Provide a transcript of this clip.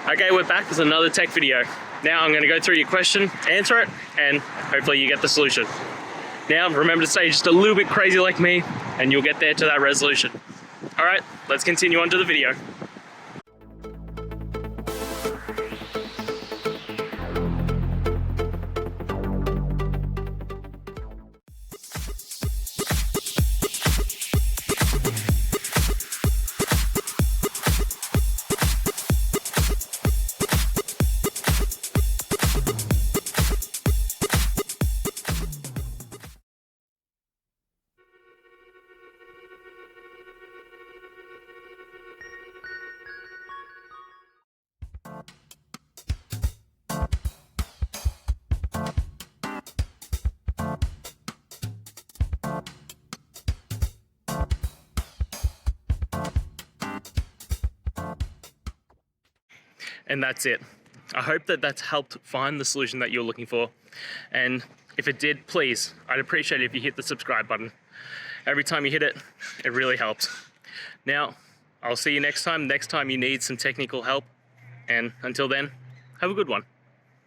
Okay, we're back with another tech video. Now I'm going to go through your question, answer it, and hopefully you get the solution. Now remember to stay just a little bit crazy like me, and you'll get there to that resolution. Alright, let's continue on to the video. And that's it. I hope that that's helped find the solution that you're looking for. And if it did, please, I'd appreciate it if you hit the subscribe button. Every time you hit it, it really helps. Now, I'll see you next time you need some technical help. And until then, have a good one.